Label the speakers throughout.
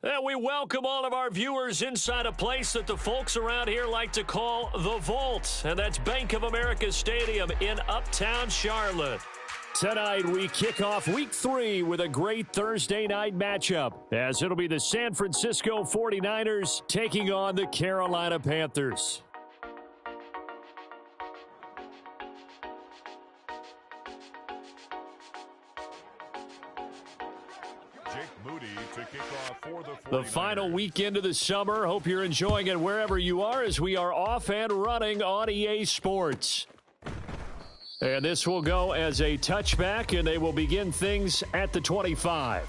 Speaker 1: And we welcome all of our viewers inside a place that the folks around here like to call the Vault. And that's Bank of America Stadium in Uptown Charlotte. Tonight, we kick off Week 3 with a great Thursday night matchup, as it'll be the San Francisco 49ers taking on the Carolina Panthers. The final weekend of the summer. Hope you're enjoying it wherever you are, as we are off and running on EA Sports. And this will go as a touchback, and they will begin things at the 25.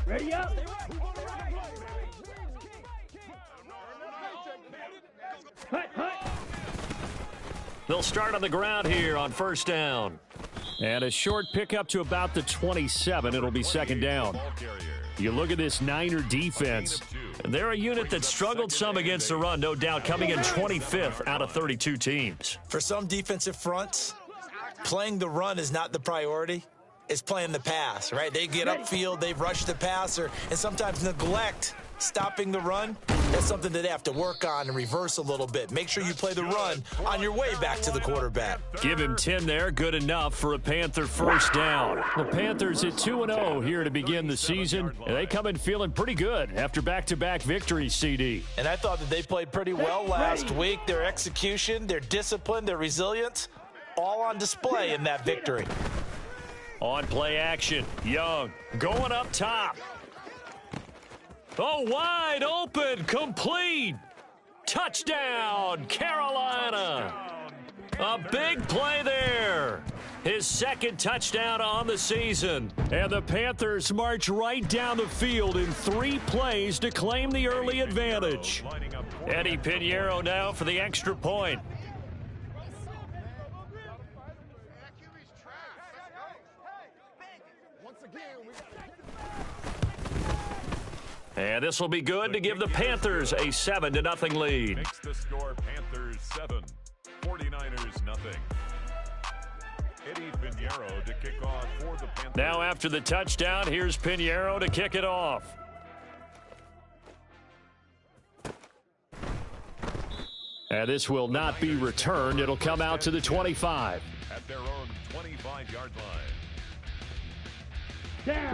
Speaker 2: Ready up.
Speaker 1: They'll start on the ground here on first down. And a short pickup to about the 27. It'll be second down. You look at this Niner defense. They're a unit that struggled some against the run, no doubt, coming in 25th out of 32 teams.
Speaker 3: For some defensive fronts, playing the run is not the priority. It's playing the pass, right? They get upfield, they rush the passer, and sometimes neglect stopping the run. That's something that they have to work on and reverse a little bit. Make sure you play the run on your way back to the quarterback.
Speaker 1: Give him 10 there. Good enough for a Panther first down. The Panthers at 2-0 here to begin the season. And they come in feeling pretty good after back-to-back victories, CD.
Speaker 3: And I thought that they played pretty well last week. Their execution, their discipline, their resilience, all on display in that victory.
Speaker 1: On play action, Young going up top. Oh, wide open, complete. Touchdown, Carolina. A big play there. His second touchdown on the season. And the Panthers march right down the field in 3 plays to claim the early advantage. Eddie Pinheiro now for the extra point. And this will be good to give the Panthers a 7-0 lead.
Speaker 4: Makes the score Panthers 7, 49ers nothing. Eddie Pinheiro to kick off for the Panthers.
Speaker 1: Now after the touchdown, here's Pinheiro to kick it off. And this will not be returned. It'll come out to the 25.
Speaker 4: At their own 25-yard line.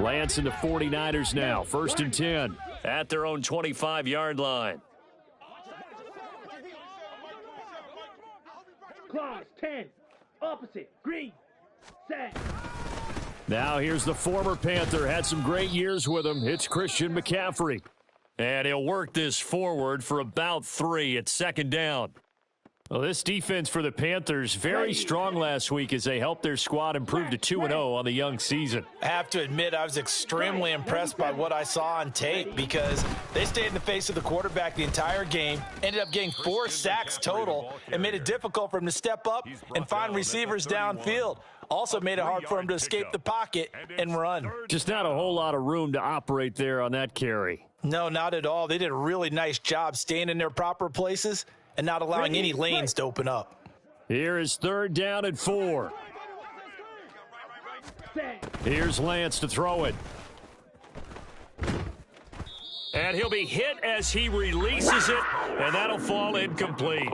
Speaker 1: Lance and the 49ers now. First and 10 at their own 25-yard line.
Speaker 2: Claws, 10, opposite, green, set.
Speaker 1: Now here's the former Panther. Had some great years with him. It's Christian McCaffrey. And he'll work this forward for about 3 at second down. Well, this defense for the Panthers, very strong last week as they helped their squad improve to 2-0 on the young season.
Speaker 3: I have to admit, I was extremely impressed by what I saw on tape because they stayed in the face of the quarterback the entire game, ended up getting 4 sacks total, and made it difficult for him to step up and find receivers downfield. Also made it hard for him to escape the pocket and run.
Speaker 1: Just not a whole lot of room to operate there on that carry.
Speaker 3: No, not at all. They did a really nice job staying in their proper places and not allowing any lanes to open up.
Speaker 1: Here is third down and 4. Here's Lance to throw it. And he'll be hit as he releases it, and that'll fall incomplete.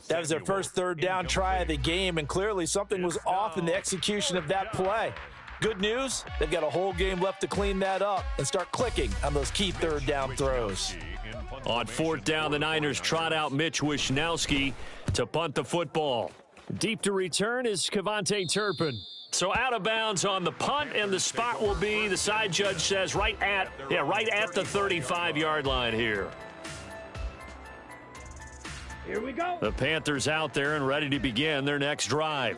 Speaker 3: That was their first third down try of the game, and clearly something was off in the execution of that play. Good news, they've got a whole game left to clean that up and start clicking on those key third down throws.
Speaker 1: On fourth down, the Niners trot out Mitch Wishnowski to punt the football. Deep to return is Kevontae Turpin. So out of bounds on the punt, and the spot will be, the side judge says, right at the 35-yard line here.
Speaker 2: Here we go.
Speaker 1: The Panthers out there and ready to begin their next drive.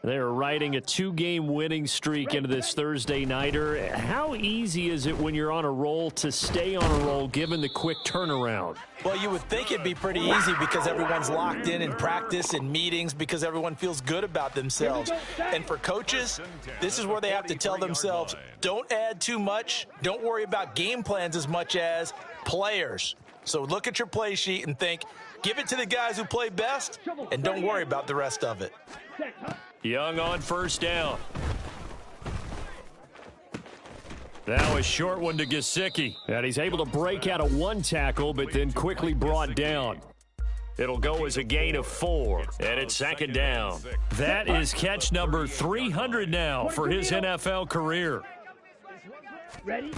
Speaker 1: They're riding a 2-game winning streak into this Thursday nighter. How easy is it when you're on a roll to stay on a roll given the quick turnaround?
Speaker 3: Well, you would think it'd be pretty easy because everyone's locked in practice and meetings because everyone feels good about themselves. And for coaches, this is where they have to tell themselves, don't add too much. Don't worry about game plans as much as players. So look at your play sheet and think, give it to the guys who play best, and don't worry about the rest of it.
Speaker 1: Young on first down. Now a short one to Gesicki. And he's able to break out of one tackle, but then quickly brought down. It'll go as a gain of 4, and it's second down. That is catch number 300 now for his NFL career.
Speaker 2: Ready?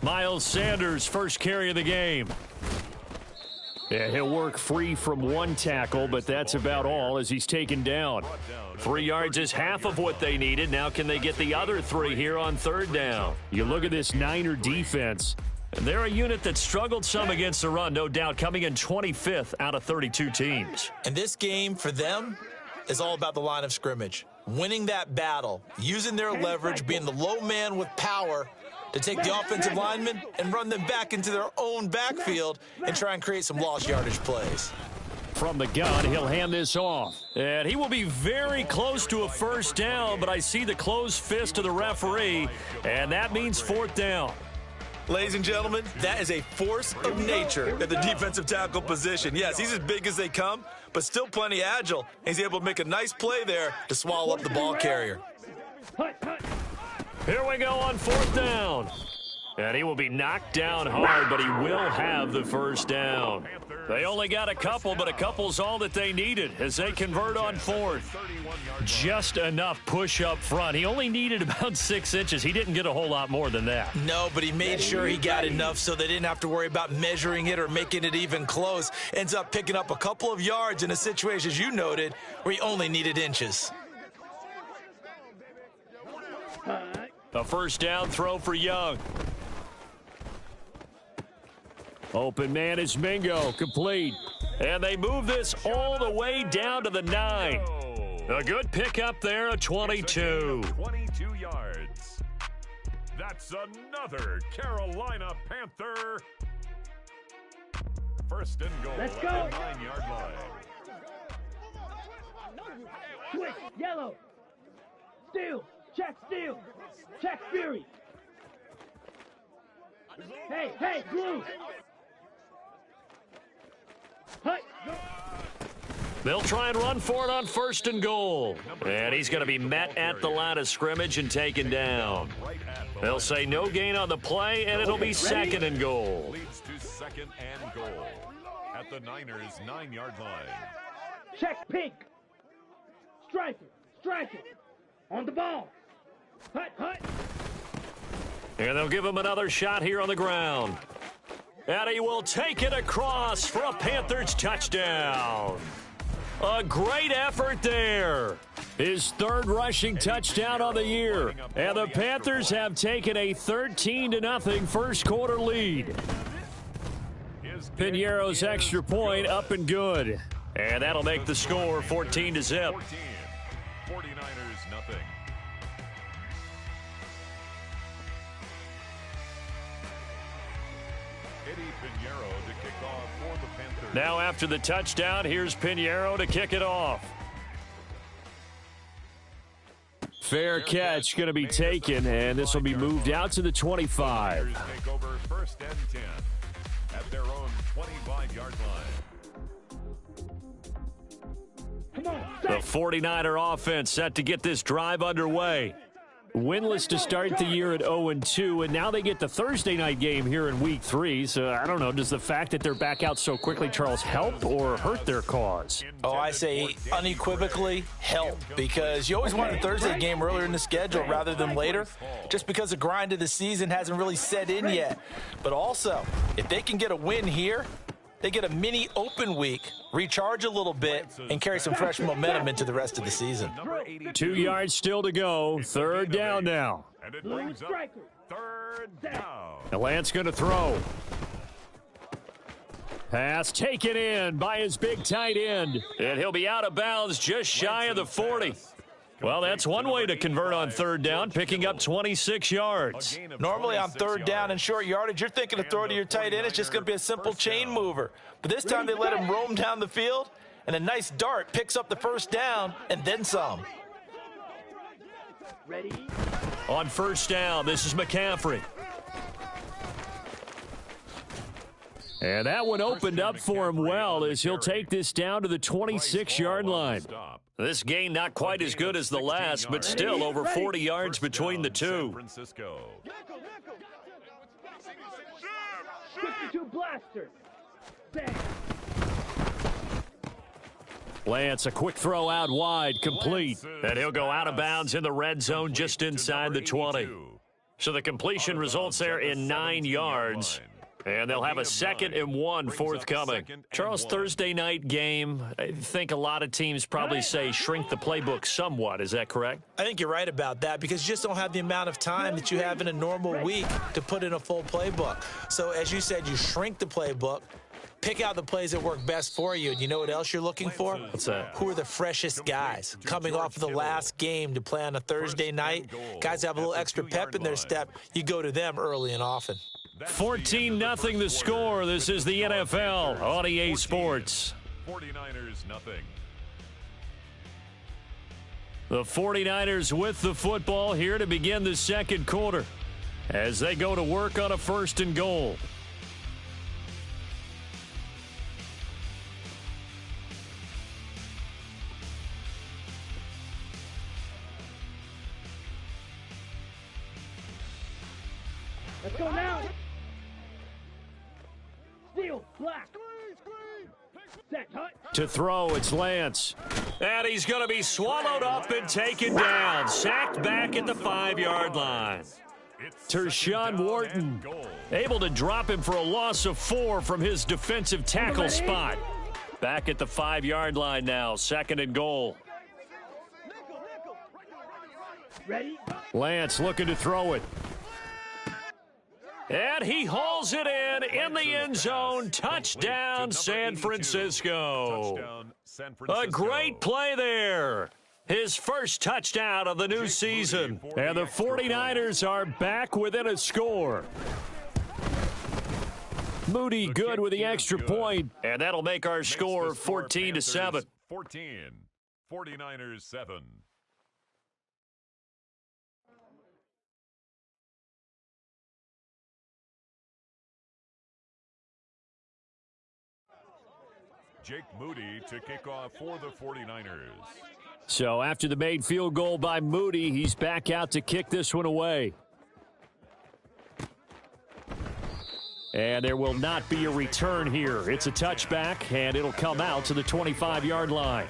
Speaker 1: Miles Sanders, first carry of the game. Yeah, he'll work free from one tackle, but that's about all as he's taken down. 3 yards is half of what they needed. Now can they get the other 3 here on third down? You look at this Niner defense. They're a unit that struggled some against the run, no doubt, coming in 25th out of 32 teams.
Speaker 3: And this game for them is all about the line of scrimmage. Winning that battle, using their leverage, being the low man with power to take the offensive linemen and run them back into their own backfield and try and create some lost yardage plays.
Speaker 1: From the gun, he'll hand this off. And he will be very close to a first down, but I see the closed fist of the referee, and that means fourth down.
Speaker 3: Ladies and gentlemen, that is a force of nature at the defensive tackle position. Yes, he's as big as they come, but still plenty agile. He's able to make a nice play there to swallow up the ball carrier.
Speaker 1: Here we go on fourth down. And he will be knocked down hard, but he will have the first down. They only got a couple, but a couple's all that they needed as they convert on fourth. Just enough push up front. He only needed about 6 inches. He didn't get a whole lot more than that.
Speaker 3: No, but he made sure he got enough so they didn't have to worry about measuring it or making it even close. Ends up picking up a couple of yards in a situation, as you noted, where he only needed inches.
Speaker 1: A first down throw for Young. Open man is Mingo, complete. And they move this all the way down to the 9. A good pickup there, a 22.
Speaker 4: 22 yards. That's another Carolina Panther. First and goal
Speaker 2: Let's
Speaker 4: at
Speaker 2: go.
Speaker 4: the 9-yard line.
Speaker 2: Switch. Yellow. Steal. Check steal. Check Fury. Hey, blue. Hut.
Speaker 1: They'll try and run for it on first and goal. And he's going to be met at the line of scrimmage and taken down. They'll say no gain on the play, and it'll be second and goal.
Speaker 4: Leads to second and goal at the Niners' 9-yard line.
Speaker 2: Check pink. Strike it. On the ball. Hut.
Speaker 1: And they'll give him another shot here on the ground. And he will take it across for a Panthers touchdown. A great effort there. His third rushing touchdown on the year. And the Panthers have taken a 13-0 first quarter lead. Piñeiro's extra point up and good. And that'll make the score 14-0.
Speaker 4: 49ers nothing. Piñeiro to kick off for the Panthers.
Speaker 1: Now after the touchdown, here's Piñeiro to kick it off. Fair catch going to be taken, and this will be moved out to the 25.
Speaker 4: Take over first and 10 at their own 25-yard line.
Speaker 2: Come on.
Speaker 1: The 49er offense set to get this drive underway. Winless to start the year at 0-2, and now they get the Thursday night game here in Week 3. So, I don't know, does the fact that they're back out so quickly, Charles, help or hurt their cause?
Speaker 3: Oh, I say unequivocally help, because you always want a Thursday game earlier in the schedule rather than later, just because the grind of the season hasn't really set in yet. But also, if they can get a win here, they get a mini open week, recharge a little bit, and carry some fresh momentum into the rest of the season.
Speaker 1: 2 yards still to go. Third down now.
Speaker 4: And it brings up third down.
Speaker 1: And Lance going to throw. Pass taken in by his big tight end. And he'll be out of bounds just shy of the 40. Well, that's one way to convert on third down, picking up 26 yards.
Speaker 3: Normally on third down and short yardage, you're thinking to throw to your tight end. It's just going to be a simple chain mover. But this time they let him roam down the field, and a nice dart picks up the first down and then some.
Speaker 2: Ready.
Speaker 1: On first down, this is McCaffrey. And that one opened up for him well as he'll take this down to the 26-yard line. This gain not quite as good as the last, but still over 40 yards between the two.
Speaker 2: 62 blasters. Bang.
Speaker 1: Lance, a quick throw out wide, complete. And he'll go out of bounds in the red zone just inside the 20. So the completion results there in 9 yards. And they'll have a 2nd and 1 forthcoming. Charles, Thursday night game, I think a lot of teams probably say shrink the playbook somewhat. Is that correct?
Speaker 3: I think you're right about that because you just don't have the amount of time that you have in a normal week to put in a full playbook. So as you said, you shrink the playbook, pick out the plays that work best for you. And you know what else you're looking for?
Speaker 1: What's that?
Speaker 3: Who are the freshest guys coming off of the last game to play on a Thursday night? Guys have a little extra pep in their step. You go to them early and often.
Speaker 1: 14-0 the score. This is the NFL on EA Sports.
Speaker 4: 49ers nothing.
Speaker 1: The 49ers with the football here to begin the second quarter as they go to work on a 1st and goal.
Speaker 2: Let's go now. Steal, black. Set, hut.
Speaker 1: To throw, it's Lance. And he's going to be swallowed up and taken down. Sacked back at the 5-yard line. Tershawn Wharton able to drop him for a loss of 4 from his defensive tackle spot. Back at the 5-yard line now. 2nd and goal.
Speaker 2: Ready?
Speaker 1: Lance looking to throw it. And he hauls it in the end zone. Touchdown, San Francisco. A great play there. His first touchdown of the new season. And the 49ers are back within a score. Moody good with the extra point. And that'll make our score 14-7.
Speaker 4: 14. 49ers 7. Jake Moody to kick off for the 49ers.
Speaker 1: So after the made field goal by Moody, he's back out to kick this one away. And there will not be a return here. It's a touchback, and it'll come out to the 25-yard line.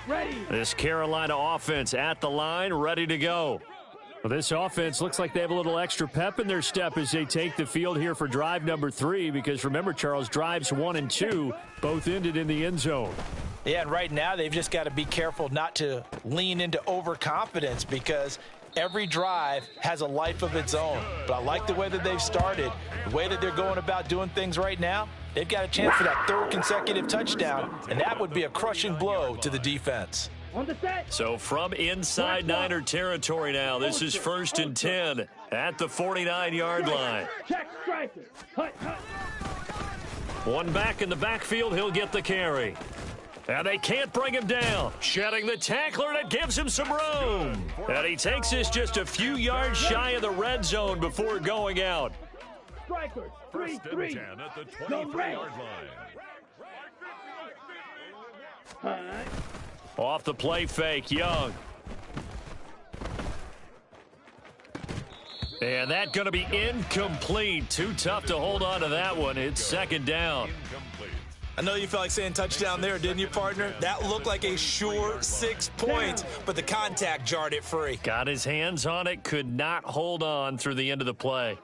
Speaker 2: Ready.
Speaker 1: This Carolina offense at the line, ready to go. Well, this offense looks like they have a little extra pep in their step as they take the field here for drive number 3, because remember, Charles, drives 1 and 2 both ended in the end zone.
Speaker 3: Yeah, and right now they've just got to be careful not to lean into overconfidence because every drive has a life of its own. But I like the way that they've started, the way that they're going about doing things right now. They've got a chance for that 3rd consecutive touchdown, and that would be a crushing blow to the defense.
Speaker 2: On the set.
Speaker 1: So from inside Niner territory now, this is 1st and 10 at the 49-yard line.
Speaker 2: Check, striker. Hut, hut.
Speaker 1: One back in the backfield, he'll get the carry. And they can't bring him down. Shedding the tackler that gives him some room. And he takes this just a few yards shy of the red zone before going out.
Speaker 2: Strikers,
Speaker 4: 1st and 10 at the 23-yard line.
Speaker 1: Off the play fake, Young. And that going to be incomplete. Too tough to hold on to that one. It's 2nd down.
Speaker 4: Incomplete.
Speaker 3: I know you felt like saying touchdown there, didn't you, partner? That looked like a sure 6 points, but the contact jarred it free.
Speaker 1: Got his hands on it, could not hold on through the end of the play.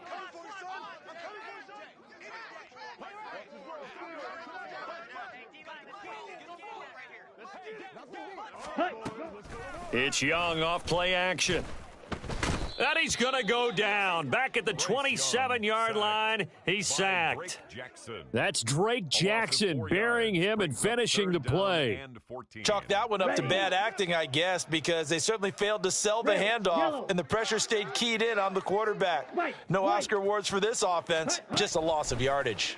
Speaker 1: It's Young off play action. And he's going to go down. Back at the 27-yard line, he's sacked. That's Drake Jackson burying him and finishing the play.
Speaker 3: Chalk that one up to bad acting, I guess, because they certainly failed to sell the handoff, and the pressure stayed keyed in on the quarterback. No Oscar awards for this offense, just a loss of yardage.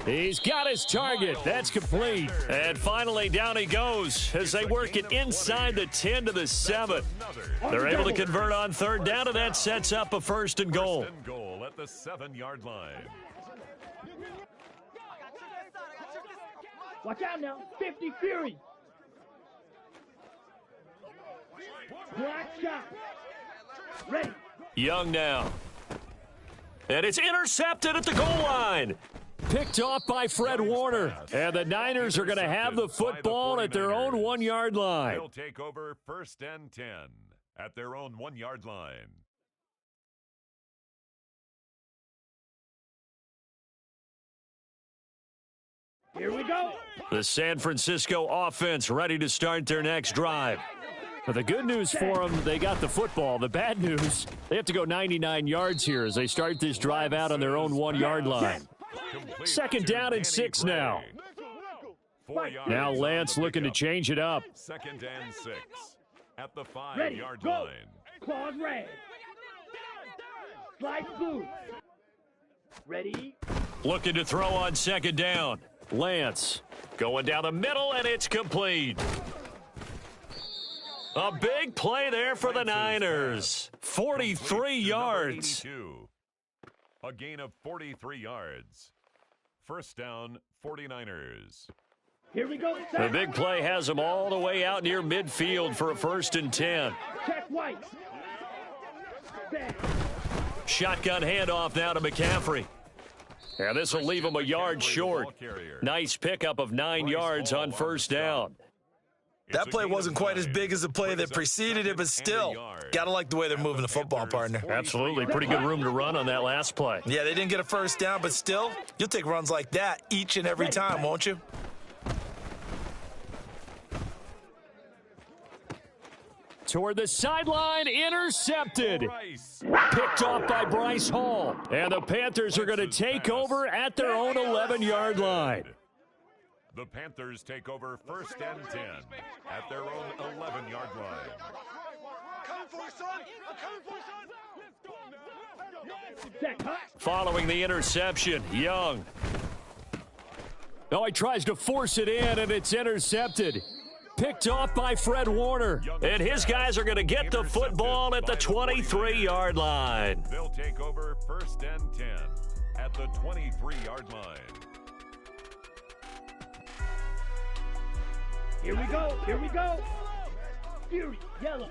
Speaker 1: He's got his target. That's complete. And finally, down he goes as they work it inside the 10 to the 7. They're able to convert on third down, and that sets up a 1st and goal.
Speaker 4: 1st and goal at the 7-yard line.
Speaker 2: Watch out now. 50 Fury. Black shot. Ready.
Speaker 1: Young now. And it's intercepted at the goal line. Picked off by Fred Warner. And the Niners are going to have the football at their own 1-yard line.
Speaker 4: They'll take over 1st and 10 at their own 1-yard line.
Speaker 2: Here we go.
Speaker 1: The San Francisco offense ready to start their next drive. But the good news for them, they got the football. The bad news, they have to go 99 yards here as they start this drive out on their own 1-yard line. 2nd down and 6 now. Now Lance looking to change it up.
Speaker 4: 2nd and 6 at the 5-yard line.
Speaker 2: Claws red. Slide blue. Ready.
Speaker 1: Looking to throw on 2nd down. Lance going down the middle, and it's complete. A big play there for the Niners. 43 yards.
Speaker 4: A gain of 43 yards. 1st down, 49ers.
Speaker 2: Here we go.
Speaker 1: The big play has them all the way out near midfield for a 1st and 10.
Speaker 2: Check white.
Speaker 1: Shotgun handoff now to McCaffrey. And this will leave him a yard short. Nice pickup of 9 yards on 1st down.
Speaker 3: That play wasn't quite as big as the play that preceded it, but still, got to like the way they're moving the football, partner.
Speaker 1: Absolutely. Pretty good room to run on that last play.
Speaker 3: Yeah, they didn't get a 1st down, but still, you'll take runs like that each and every time, won't you?
Speaker 1: Toward the sideline, intercepted. Picked off by Bryce Hall. And the Panthers are going to take over at their own 11-yard line.
Speaker 4: The Panthers take over 1st and 10 at their own 11-yard line.
Speaker 1: Following the interception, Young. Oh, he tries to force it in, and it's intercepted. Picked off by Fred Warner. And his guys are going to get the football at the 23-yard line.
Speaker 4: They'll take over 1st and 10 at the 23-yard line.
Speaker 2: Here we go. Here we go. Fury, yellow.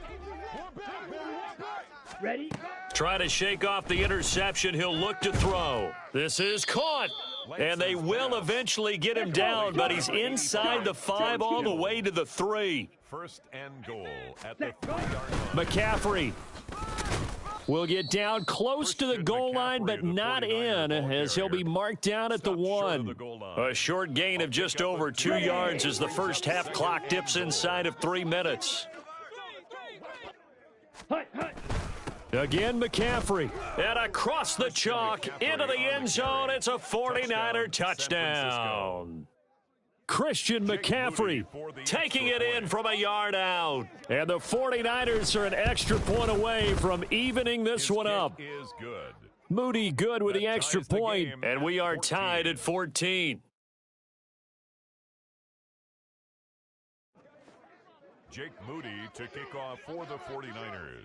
Speaker 2: Ready.
Speaker 1: Trying to shake off the interception. He'll look to throw. This is caught. And they will eventually get him down, but he's inside the 5 all the way to the 3.
Speaker 4: 1st and goal at the 3-yard line.
Speaker 1: McCaffrey will get down close to the goal line, but not in, as he'll be marked down at the 1. A short gain of just over 2 yards as the first half clock dips inside of 3 minutes. Again, McCaffrey. And across the chalk, into the end zone. It's a 49er touchdown. Christian McCaffrey taking it in from a yard out. And the 49ers are an extra point away from evening this one up. Moody good with the extra point, and we are tied at 14.
Speaker 4: Jake Moody to kick off for the 49ers.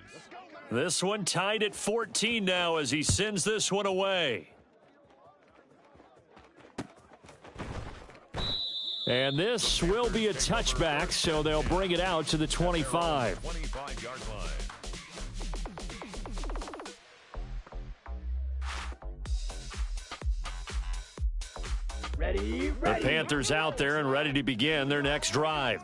Speaker 1: This one tied at 14 now as he sends this one away. And this will be a touchback, so they'll bring it out to the 25.
Speaker 4: 25-yard line.
Speaker 2: Ready.
Speaker 1: The Panthers out there and ready to begin their next drive.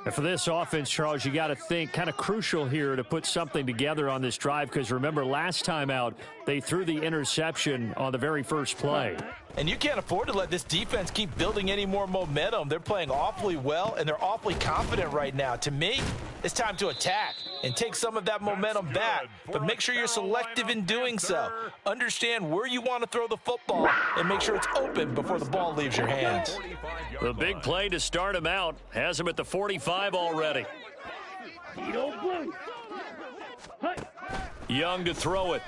Speaker 1: And for this offense, Charles, you got to think kind of crucial here to put something together on this drive, because remember last time out they threw the interception on the very first play.
Speaker 3: And you can't afford to let this defense keep building any more momentum. They're playing awfully well, and they're awfully confident right now. To me, it's time to attack and take some of that momentum back, but make sure you're selective in doing so. Understand where you want to throw the football and make sure it's open before the ball leaves your hands.
Speaker 1: The big play to start him out has him at the 45 already. Young to throw it.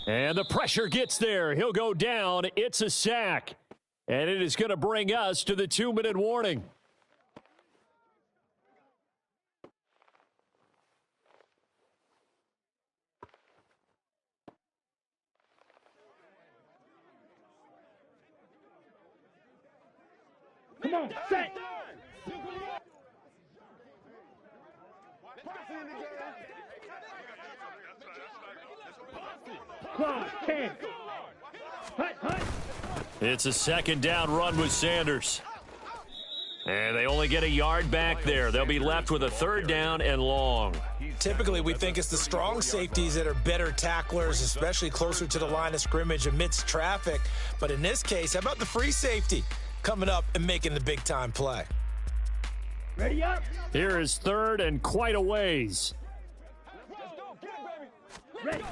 Speaker 1: And the pressure gets there. He'll go down. It's a sack. And it is going to bring us to the 2-minute warning.
Speaker 2: Come on, set. Clock, 10. Hut, hut.
Speaker 1: It's a second down run with Sanders. And they only get a yard back there. They'll be left with a third down and long.
Speaker 3: Typically, we think it's the strong safeties that are better tacklers, especially closer to the line of scrimmage amidst traffic. But in this case, how about the free safety coming up and making the big-time play?
Speaker 2: Ready up.
Speaker 1: Here is third and quite a ways.
Speaker 2: Ready.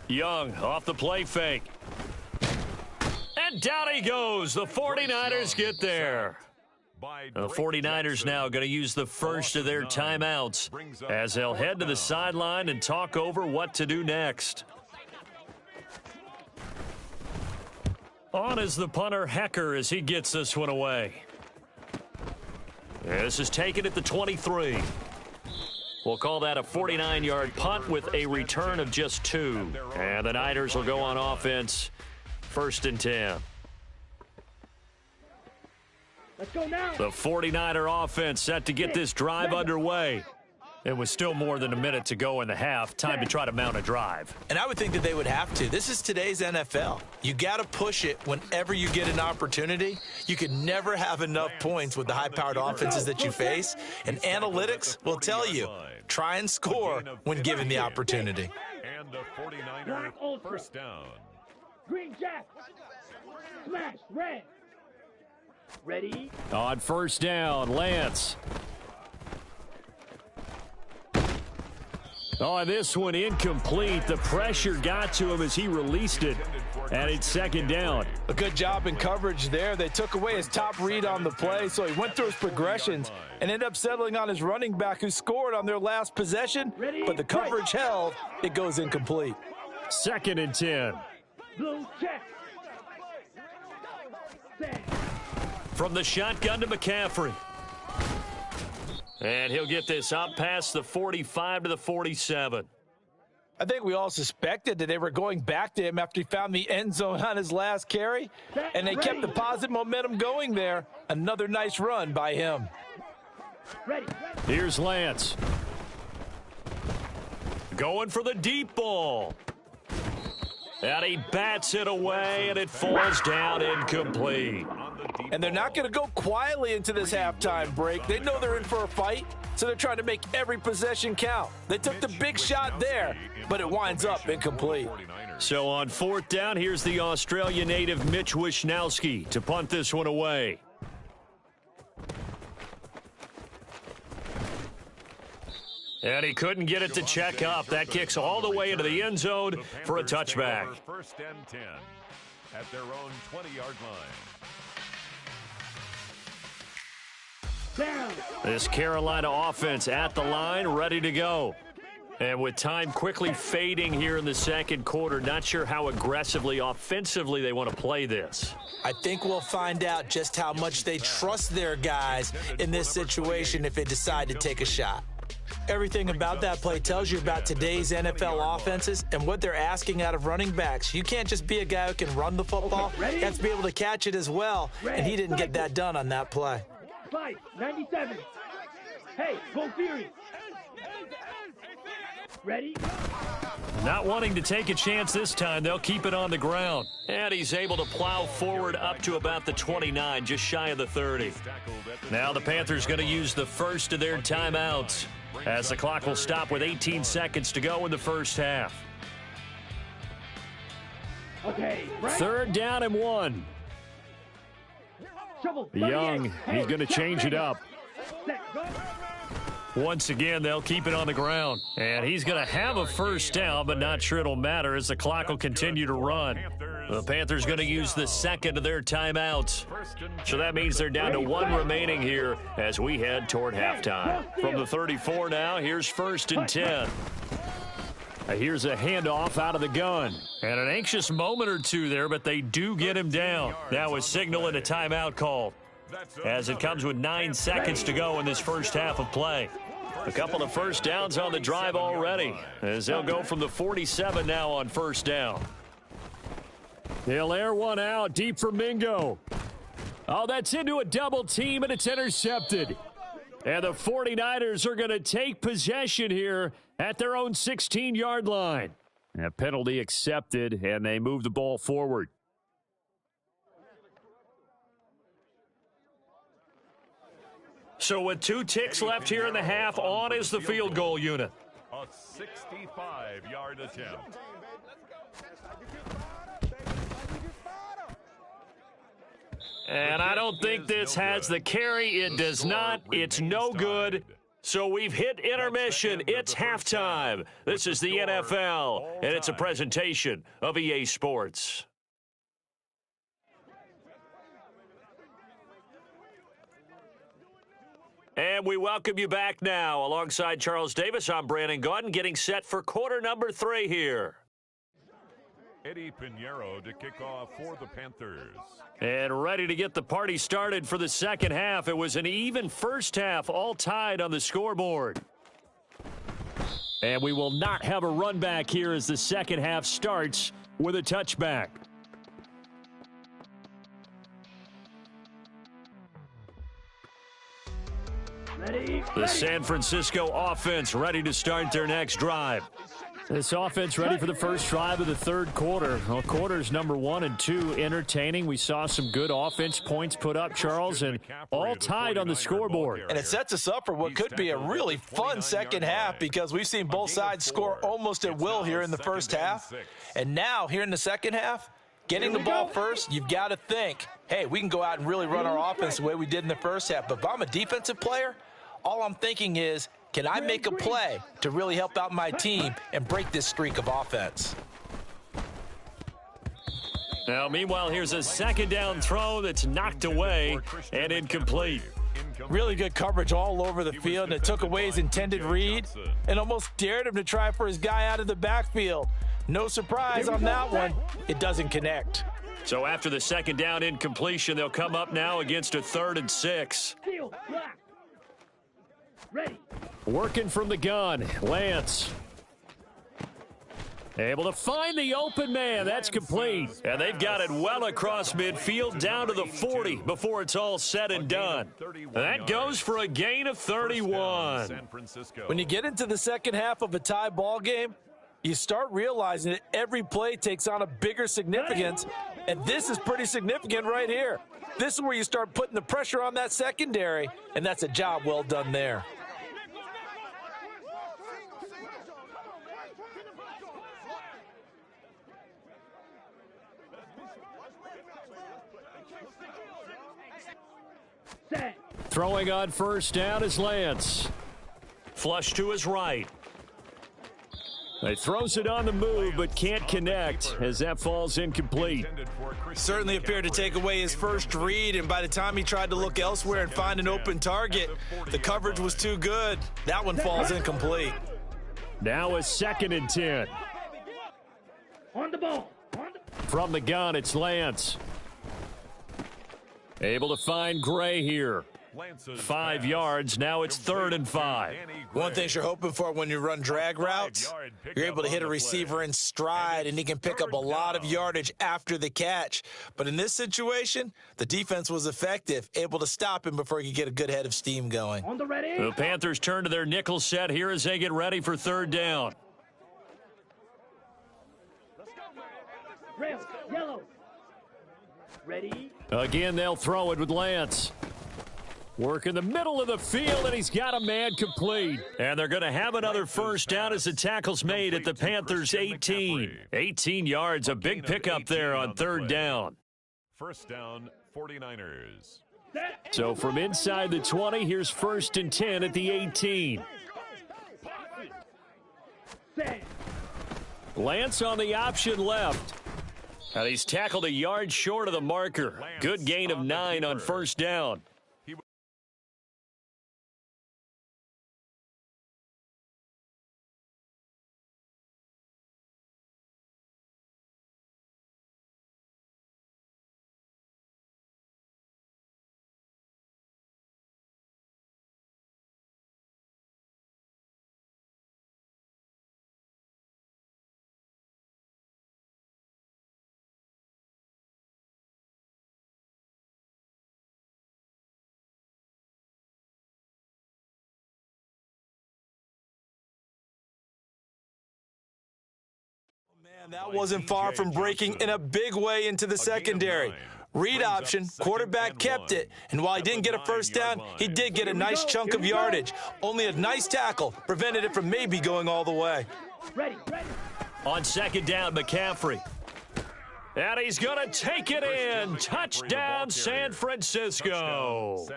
Speaker 1: Young off the play fake. And down he goes. The 49ers get there. The 49ers now going to use the first of their timeouts as they'll head to the sideline and talk over what to do next. On is the punter, Hecker, as he gets this one away. This is taken at the 23. We'll call that a 49-yard punt with a return of just 2. And the Niners will go on offense, 1st and 10.
Speaker 2: Let's go now.
Speaker 1: The 49er offense set to get this drive underway. It was still more than a minute to go in the half. Time to try to mount a drive.
Speaker 3: And I would think that they would have to. This is today's NFL. You got to push it whenever you get an opportunity. You can never have enough points with the high-powered offenses that you face. And analytics will tell you, try and score when given the opportunity.
Speaker 4: And the 49er first down.
Speaker 2: Green Jack. Smash. Red. Ready.
Speaker 1: On first down, Lance. Oh, this one incomplete. The pressure got to him as he released it, and it's second down.
Speaker 5: A good job in coverage there. They took away his top read on the play, so he went through his progressions and ended up settling on his running back who scored on their last possession, but the coverage held. It goes incomplete.
Speaker 1: 2nd and 10.
Speaker 2: Blue check. Set.
Speaker 1: From the shotgun to McCaffrey. And he'll get this up past the 45 to the 47.
Speaker 5: I think we all suspected that they were going back to him after he found the end zone on his last carry, and they kept the positive momentum going there. Another nice run by him.
Speaker 2: Ready.
Speaker 1: Here's Lance. Going for the deep ball. And he bats it away, and it falls down incomplete.
Speaker 5: And they're not going to go quietly into this halftime break. They know they're in for a fight, so they're trying to make every possession count. They took the big shot there, but it winds up incomplete.
Speaker 1: So on 4th down, here's the Australia native Mitch Wishnowski to punt this one away. And he couldn't get it to check up. That kicks all the way into the end zone for a touchback.
Speaker 4: 1st and 10 at their own 20-yard line.
Speaker 2: Down.
Speaker 1: This Carolina offense at the line, ready to go. And with time quickly fading here in the second quarter, not sure how aggressively, offensively they want to play this.
Speaker 3: I think we'll find out just how much they trust their guys in this situation if they decide to take a shot. Everything about that play tells you about today's NFL offenses and what they're asking out of running backs. You can't just be a guy who can run the football. You have to be able to catch it as well, and he didn't get that done on that play.
Speaker 2: 97. Hey, go Fury. Ready?
Speaker 1: Not wanting to take a chance this time, they'll keep it on the ground. And he's able to plow forward up to about the 29, just shy of the 30. Now the Panthers going to use the first of their timeouts as the clock will stop with 18 seconds to go in the first half.
Speaker 2: Okay. Right.
Speaker 1: 3rd down and 1.
Speaker 2: Trouble.
Speaker 1: Young, he's going to change it up.
Speaker 2: Set, go.
Speaker 1: Once again, they'll keep it on the ground. And he's going to have a first down, but not sure it'll matter as the clock will continue to run. The Panthers going to use the second of their timeouts. So that means they're down to 1 remaining here as we head toward halftime. From the 34 now, here's 1st and 10. Here's a handoff out of the gun. And an anxious moment or two there, but they do get him down. Now a signal and a timeout called, as it comes with 9 seconds to go in this first half of play. A couple of first downs on the drive already, as they'll go from the 47 now on first down. They'll air one out deep for Mingo. Oh, that's into a double team, and it's intercepted. And the 49ers are going to take possession here at their own 16-yard line. A penalty accepted, and they move the ball forward. So with 2 ticks left here in the half, on is the field goal unit.
Speaker 4: A 65-yard attempt.
Speaker 1: And I don't think this has the carry. It does not. It's no good. So we've hit intermission. It's halftime. This is the NFL, and it's a presentation of EA Sports. And we welcome you back now. Alongside Charles Davis, I'm Brandon Gaudin, getting set for quarter number 3 here.
Speaker 4: Eddie Pinheiro to kick off for the Panthers.
Speaker 1: And ready to get the party started for the second half. It was an even first half, all tied on the scoreboard. And we will not have a run back here as the second half starts with a touchback. The San Francisco offense ready to start their next drive. This offense ready for the first drive of the third quarter. Well, quarters number 1 and 2 entertaining. We saw some good offense points put up, Charles, and all tied on the scoreboard.
Speaker 5: And it sets us up for what could be a really fun second half, because we've seen both sides score almost at will here in the first half. And now, here in the second half, getting the ball first, you've got to think, hey, we can go out and really run our offense the way we did in the first half. But if I'm a defensive player, all I'm thinking is, can I make a play to really help out my team and break this streak of offense?
Speaker 1: Now, meanwhile, here's a second down throw that's knocked away and incomplete.
Speaker 5: Really good coverage all over the field, and it took away his intended read and almost dared him to try for his guy out of the backfield. No surprise on that one. It doesn't connect.
Speaker 1: So after the second down incompletion, they'll come up now against a 3rd and 6.
Speaker 2: Ready.
Speaker 1: Working from the gun, Lance. Able to find the open man. That's complete. And they've got it well across midfield down to the 40 before it's all said and done. That goes for a gain of 31.
Speaker 5: When you get into the second half of a tie ball game, you start realizing that every play takes on a bigger significance, and this is pretty significant right here. This is where you start putting the pressure on that secondary, and that's a job well done there.
Speaker 1: Throwing on first down is Lance. Flush to his right. He throws it on the move, but can't connect as that falls incomplete.
Speaker 3: Certainly appeared to take away his first read, and by the time he tried to look elsewhere and find an open target, the coverage was too good. That one falls incomplete.
Speaker 1: Now a 2nd and 10.
Speaker 2: On the ball.
Speaker 1: From the gun, it's Lance. Able to find Gray here. 5 yards. Now it's 3rd and 5.
Speaker 3: One thing you're hoping for when you run drag routes, you're able to hit a receiver in stride, and he can pick up a lot of yardage after the catch. But in this situation, the defense was effective, able to stop him before he could get a good head of steam going.
Speaker 2: On the ready.
Speaker 1: The Panthers turn to their nickel set here as they get ready for 3rd down.
Speaker 2: Rail, yellow. Ready.
Speaker 1: Again, they'll throw it with Lance. Work in the middle of the field, and he's got a man complete. And they're going to have another first down as the tackle's made at the Panthers' 18. 18 yards, a big pickup there on 3rd down.
Speaker 4: First down, 49ers.
Speaker 1: So from inside the 20, here's 1st and 10 at the 18. Lance on the option left. And he's tackled a yard short of the marker. Good gain of 9 on first down.
Speaker 3: And that wasn't far from breaking in a big way into the secondary. Read option, quarterback kept it, and while he didn't get a first down, he did get a nice chunk of yardage. Only a nice tackle prevented it from maybe going all the way.
Speaker 2: Ready.
Speaker 1: On second down, McCaffrey. And he's going to take it in. Touchdown, San Francisco.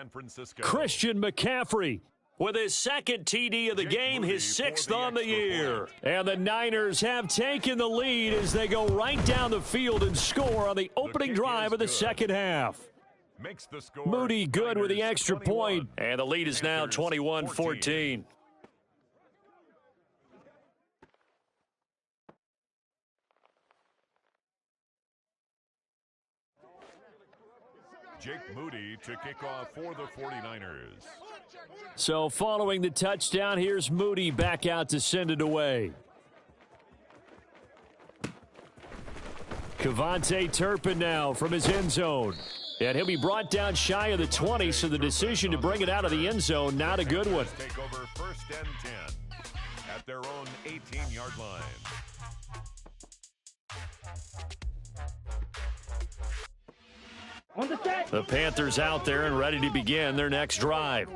Speaker 1: Christian McCaffrey with his second TD of the game, his sixth on the year. And the Niners have taken the lead as they go right down the field and score on the opening drive of the second half. Moody good with the extra point, and the lead is now 21-14.
Speaker 4: Jake Moody to kick off for the 49ers.
Speaker 1: So following the touchdown, here's Moody back out to send it away. Kevontae Turpin now from his end zone. And he'll be brought down shy of the 20, so the decision to bring it out of the end zone, not a good one.
Speaker 4: Take over first and 10 at their own 18-yard line.
Speaker 2: On the set.
Speaker 1: The Panthers out there and ready to begin their next drive.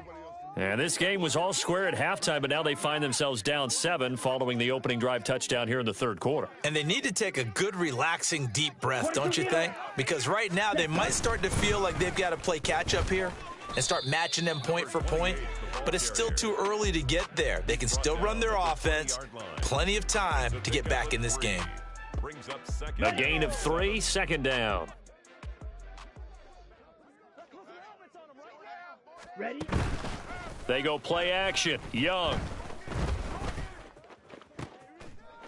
Speaker 1: And this game was all square at halftime, but now they find themselves down 7 following the opening drive touchdown here in the third quarter.
Speaker 3: And they need to take a good, relaxing, deep breath, don't you think? Because right now they might start to feel like they've got to play catch-up here and start matching them point for point. But it's still too early to get there. They can still run their offense. Plenty of time to get back in this game.
Speaker 1: A gain of 3, second down.
Speaker 2: Ready.
Speaker 1: They go play action. Young.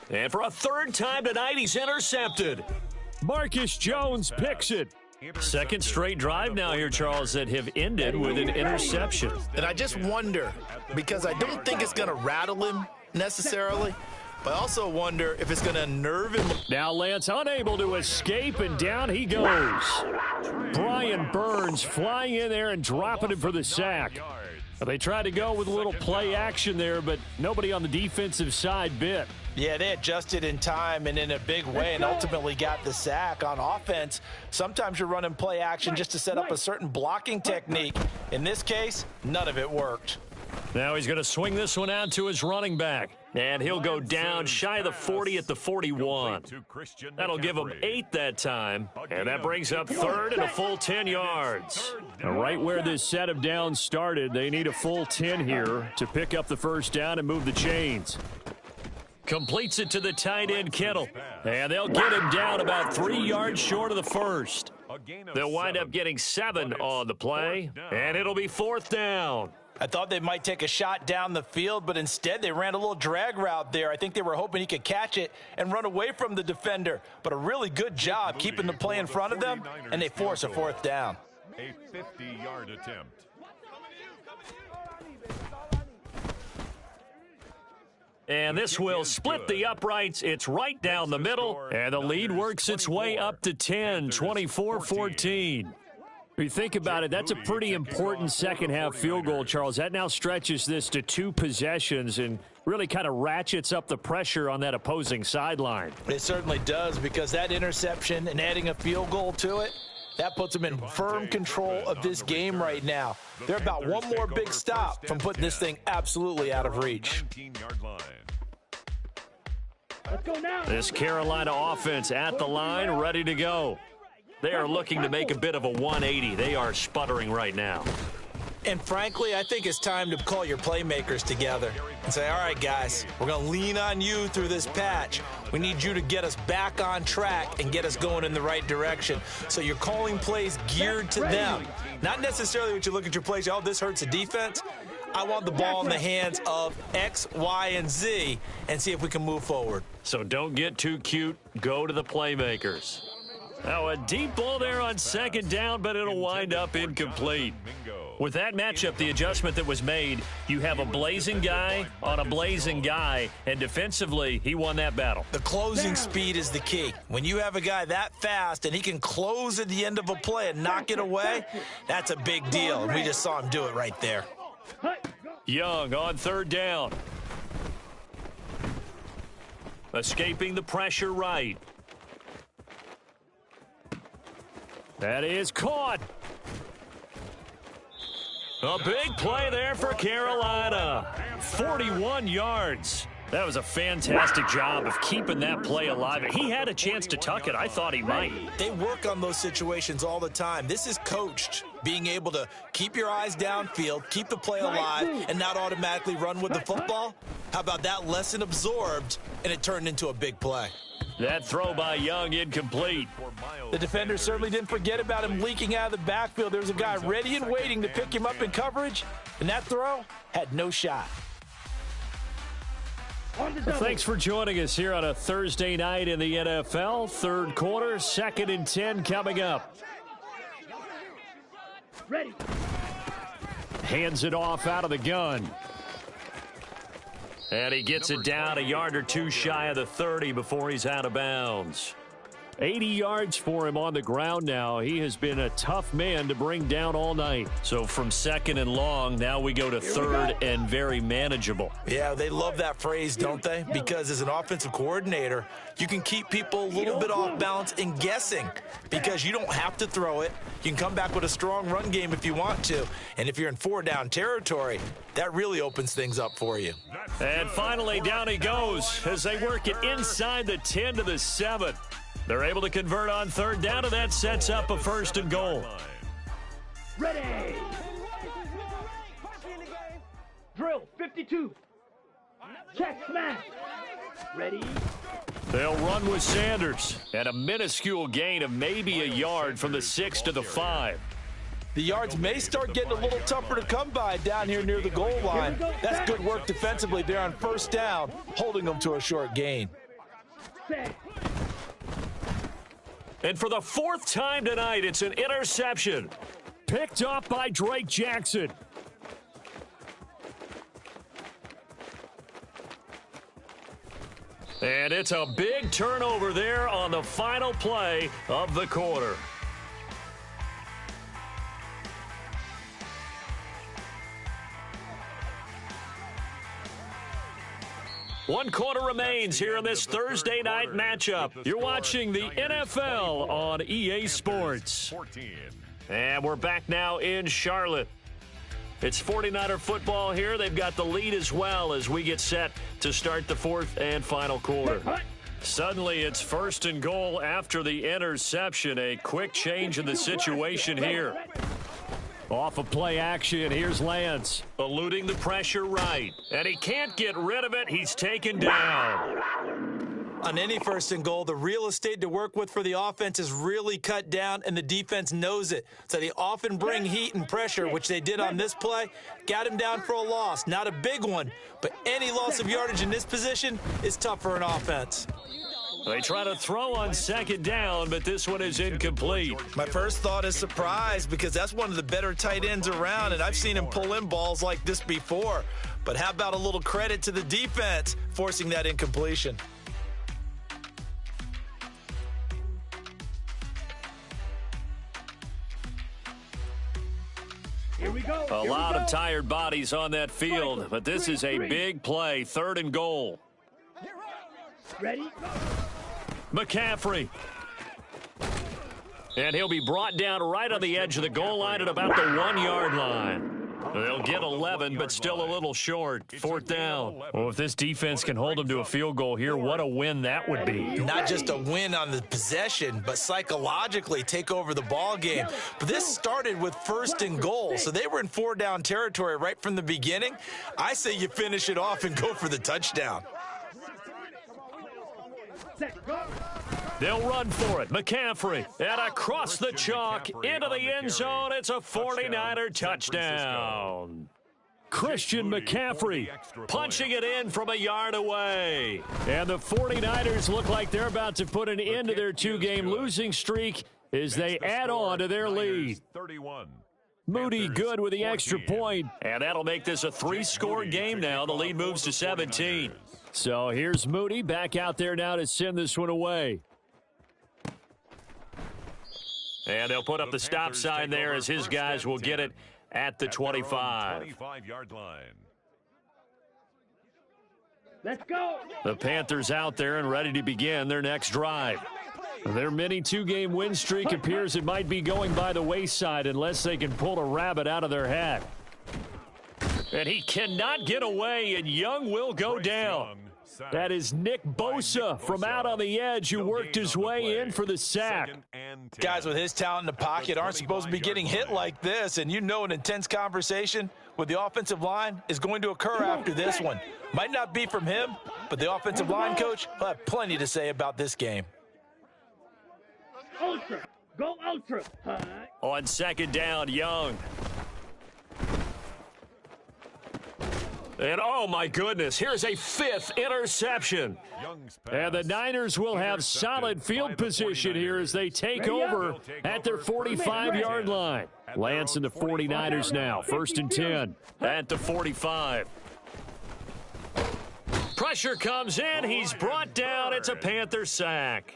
Speaker 1: And for a third time tonight, he's intercepted. Marcus Jones picks it. Second straight drive now here, Charles, that have ended with an interception.
Speaker 5: And I just wonder, because I don't think it's going to rattle him necessarily, but I also wonder if it's going to unnerve him.
Speaker 1: Now Lance unable to escape, and down he goes. Brian Burns flying in there and dropping him for the sack. They tried to go with a little play action there, but nobody on the defensive side bit.
Speaker 5: Yeah, they adjusted in time and in a big way and ultimately got the sack. On offense, sometimes you're running play action just to set up a certain blocking technique. In this case, none of it worked.
Speaker 1: Now he's going to swing this one out to his running back. And he'll go down shy of the 40 at the 41. That'll give him 8 that time. And that brings up third and a full 10 yards. Now right where this set of downs started, they need a full 10 here to pick up the first down and move the chains. Completes it to the tight end, Kittle. And they'll get him down about 3 yards short of the first. They'll wind up getting 7 on the play. And it'll be fourth down.
Speaker 5: I thought they might take a shot down the field, but instead they ran a little drag route there. I think they were hoping he could catch it and run away from the defender. But a really good job keeping the play in front of them, and they force a fourth down.
Speaker 4: A 50-yard attempt.
Speaker 1: And this will split the uprights. It's right down the middle, and the lead works its way up to 10, 24-14. If you think about it, that's a pretty important second-half field goal, Charles. That now stretches this to 2 possessions and really kind of ratchets up the pressure on that opposing sideline.
Speaker 5: It certainly does, because that interception and adding a field goal to it, that puts them in firm control of this game right now. They're about one more big stop from putting this thing absolutely out of reach.
Speaker 2: Let's go now.
Speaker 1: This Carolina offense at the line, ready to go. They are looking to make a bit of a 180. They are sputtering right now.
Speaker 3: And frankly, I think it's time to call your playmakers together and say, all right, guys, we're going to lean on you through this patch. We need you to get us back on track and get us going in the right direction. So you're calling plays geared to them. Not necessarily what you look at your plays, oh, this hurts the defense. I want the ball in the hands of X, Y, and Z and see if we can move forward.
Speaker 1: So don't get too cute. Go to the playmakers. Now a deep ball there on second down, but it'll wind up incomplete. With that matchup, the adjustment that was made, you have a blazing guy on a blazing guy, and defensively, he won that battle.
Speaker 3: The closing speed is the key. When you have a guy that fast and he can close at the end of a play and knock it away, that's a big deal. And we just saw him do it right there. Young on third down.
Speaker 1: escaping the pressure right. That is caught. A big play there for Carolina. 41 yards. That was a fantastic job of keeping that play alive. He had a chance to tuck it. I thought he might.
Speaker 3: They work on those situations all the time. This is coached, being able to keep your eyes downfield, keep the play alive, and not automatically run with the football. How about that lesson absorbed, and it turned into a big play?
Speaker 1: That throw by Young incomplete.
Speaker 5: The defender certainly didn't forget about him leaking out of the backfield. There was a guy ready and waiting to pick him up in coverage, and that throw had no shot.
Speaker 1: Thanks for joining us here on a Thursday night in the NFL. Third quarter, 2nd and 10 coming up.
Speaker 2: Ready.
Speaker 1: Hands it off out of the gun. And he gets it down a yard or two shy of the 30 before he's out of bounds. 80 yards for him on the ground now. He has been a tough man to bring down all night. So from 2nd and long, now we go to 3rd and very manageable.
Speaker 3: Yeah, they love that phrase, don't they? Because as an offensive coordinator, you can keep people a little bit off balance and guessing because you don't have to throw it. You can come back with a strong run game if you want to. And if you're in 4-down territory, that really opens things up for you.
Speaker 1: And finally, down he goes as they work it inside the 10 to the 7. They're able to convert on 3rd down, and that sets up a 1st and goal.
Speaker 2: Ready. Drill 52. Check smash. Ready.
Speaker 1: They'll run with Sanders at a minuscule gain of maybe a yard from the 6 to the 5.
Speaker 5: The yards may start getting a little tougher to come by down here near the goal line. That's good work defensively there on 1st down, holding them to a short gain.
Speaker 2: Set.
Speaker 1: And for the 4th time tonight, it's an interception. Picked up by Drake Jackson. And it's a big turnover there on the final play of the quarter. One quarter remains here in this Thursday night matchup. You're watching the NFL on EA Sports. And we're back now in Charlotte. It's 49er football here. They've got the lead as well as we get set to start the 4th and final quarter. Suddenly, it's 1st and goal after the interception. A quick change in the situation here. Off of play action, here's Lance. Eluding the pressure right. And he can't get rid of it. He's taken down.
Speaker 3: On any 1st and goal, the real estate to work with for the offense is really cut down, and the defense knows it. So they often bring heat and pressure, which they did on this play. Got him down for a loss. Not a big one, but any loss of yardage in this position is tough for an offense.
Speaker 1: They try to throw on 2nd down, but this one is incomplete.
Speaker 3: My first thought is surprise because that's one of the better tight ends around, and I've seen him pull in balls like this before. But how about a little credit to the defense forcing that incompletion?
Speaker 2: Here we go.
Speaker 1: A lot of tired bodies on that field, but this is a big play. 3rd and goal.
Speaker 2: Ready.
Speaker 1: McCaffrey. And he'll be brought down right on the edge of the goal line at about the 1-yard line. They'll get 11, but still a little short. 4th down. Well, if this defense can hold them to a field goal here, what a win that would be.
Speaker 3: Not just a win on the possession, but psychologically take over the ball game. But this started with 1st and goal, so they were in 4-down territory right from the beginning. I say you finish it off and go for the touchdown.
Speaker 1: They'll run for it. McCaffrey. And across the chalk into the end zone. It's a 49er touchdown. Christian McCaffrey punching it in from a yard away. And the 49ers look like they're about to put an end to their 2-game losing streak as they add on to their lead. Moody good with the extra point. And that'll make this a 3-score game now. The lead moves to 17. So here's Moody back out there now to send this one away. And they'll put up the stop sign there as his guys will get it at the 25.
Speaker 4: 25-yard line.
Speaker 2: Let's go.
Speaker 1: The Panthers out there and ready to begin their next drive. Their mini two-game win streak appears it might be going by the wayside unless they can pull a rabbit out of their hat. And he cannot get away, and Young will go down. That is Nick Bosa from out on the edge who worked his way in for the sack.
Speaker 5: Guys with his talent in the pocket aren't supposed to be getting hit like this, and you know an intense conversation with the offensive line is going to occur after this one. Might not be from him, but the offensive line coach will have plenty to say about this game.
Speaker 2: Ultra. Go ultra.
Speaker 1: On second down, Young. And oh my goodness, here's a fifth interception. And the Niners will have solid field position here as they take over at their 45-yard line. Lance and the 49ers now, 1st and 10 at the 45. Pressure comes in, he's brought down, it's a Panther sack.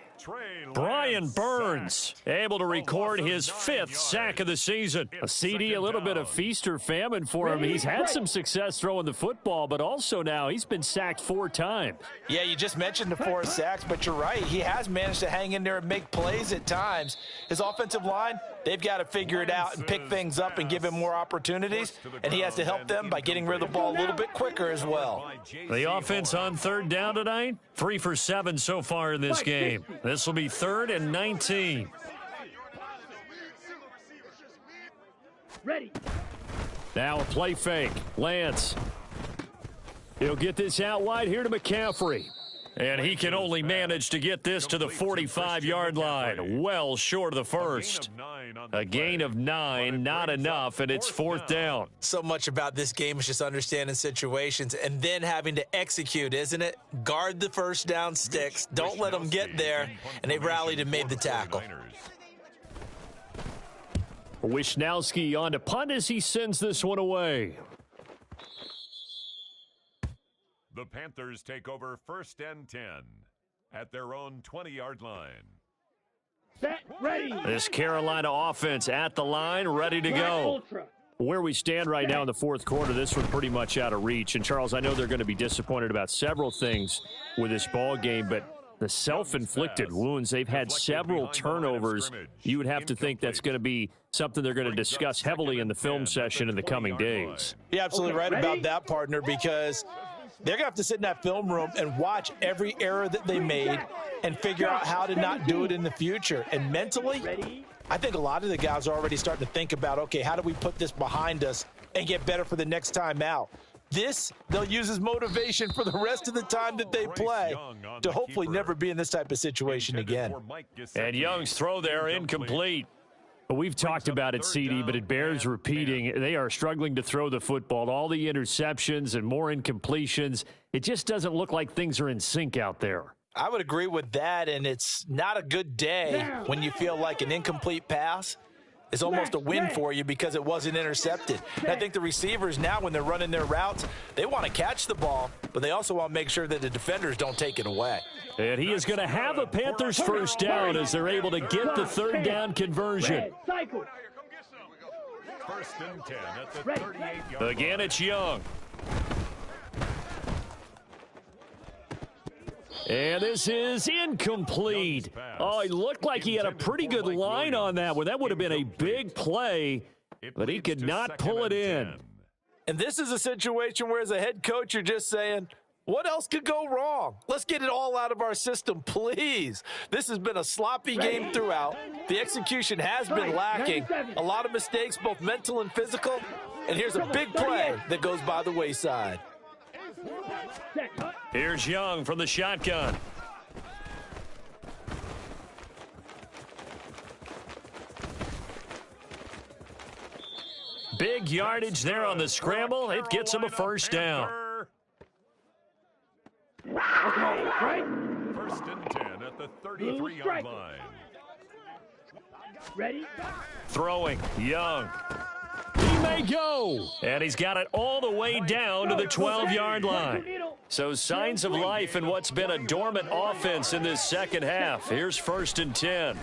Speaker 1: Brian Burns able to record his 5th sack of the season. A CD, a little bit of feast or famine for him. He's had some success throwing the football, but also now he's been sacked 4 times.
Speaker 5: Yeah, you just mentioned the 4 sacks, but you're right. He has managed to hang in there and make plays at times. His offensive line, they've got to figure it out and pick things up and give him more opportunities, and he has to help them by getting rid of the ball a little bit quicker as well.
Speaker 1: The offense on 3rd down tonight, 3 for 7 so far in this game. This will be 3rd and 19.
Speaker 2: Ready.
Speaker 1: Now a play fake. Lance. He'll get this out wide here to McCaffrey. And he can only manage to get this to the 45-yard line. Well short of the first. A gain of 9, not enough, and it's 4th down.
Speaker 3: So much about this game is just understanding situations and then having to execute, isn't it? Guard the first down sticks. Don't let them get there. And they rallied and made the tackle.
Speaker 1: Wishnowski on to punt as he sends this one away.
Speaker 4: The Panthers take over 1st and 10 at their own 20-yard line.
Speaker 2: Set. Ready.
Speaker 1: This Carolina offense at the line, ready to go. Where we stand right now in the 4th quarter, this one pretty much out of reach. And, Charles, I know they're going to be disappointed about several things with this ball game, but the self-inflicted wounds, they've had several turnovers. You would have to think that's going to be something they're going to discuss heavily in the film session in the coming days.
Speaker 5: You're absolutely right about that, partner, because they're going to have to sit in that film room and watch every error that they made and figure out how to not do it in the future. And mentally, I think a lot of the guys are already starting to think about, okay, how do we put this behind us and get better for the next time out? This, they'll use as motivation for the rest of the time that they play to hopefully never be in this type of situation again.
Speaker 1: And Young's throw there incomplete. We've talked about it, CD, but it bears repeating. They are struggling to throw the football. All the interceptions and more incompletions. It just doesn't look like things are in sync out there.
Speaker 5: I would agree with that, and it's not a good day when you feel like an incomplete pass is almost a win for you because it wasn't intercepted. And I think the receivers now, when they're running their routes, they want to catch the ball, but they also want to make sure that the defenders don't take it away.
Speaker 1: And he is going to have a Panthers 1st down as they're able to get the 3rd down conversion.
Speaker 4: 1st and 10 at the 38-yard line.
Speaker 1: Again, it's Young. And this is incomplete. Oh, he looked like he had a pretty good line on that one. That would have been a big play, but he could not pull it in.
Speaker 5: And this is a situation where, as a head coach, you're just saying, what else could go wrong? Let's get it all out of our system, please. This has been a sloppy game throughout. The execution has been lacking. A lot of mistakes, both mental and physical. And here's a big play that goes by the wayside.
Speaker 1: Here's Young from the shotgun. Big yardage there on the scramble. It gets him a 1st down.
Speaker 4: 1st and 10 at the 33-yard line.
Speaker 2: Ready.
Speaker 1: Throwing, Young. He may go. And he's got it all the way down to the 12-yard line. So signs of life in what's been a dormant offense in this second half. Here's 1st and 10.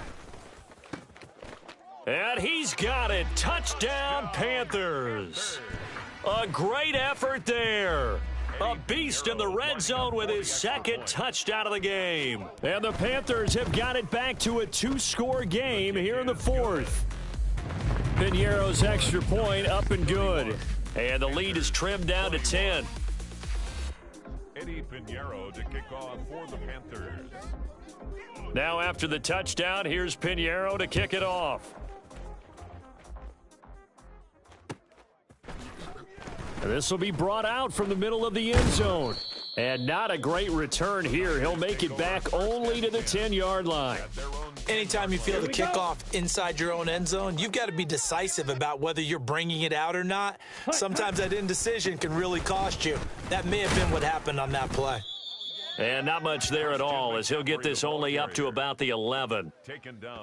Speaker 1: And he's got it. Touchdown, Panthers. A great effort there. A beast in the red zone with his second touchdown of the game. And the Panthers have got it back to a two-score game here in the fourth. Piñeiro's extra point up and good. And the lead is trimmed down to 10.
Speaker 4: Eddie Piñeiro to kick off for the Panthers.
Speaker 1: Now after the touchdown, here's Piñeiro to kick it off. This will be brought out from the middle of the end zone. And not a great return here. He'll make it back only to the 10-yard line.
Speaker 3: Anytime you feel the kickoff inside your own end zone, you've got to be decisive about whether you're bringing it out or not. Sometimes that indecision can really cost you. That may have been what happened on that play.
Speaker 1: And not much there at all, as he'll get this only up to about the 11.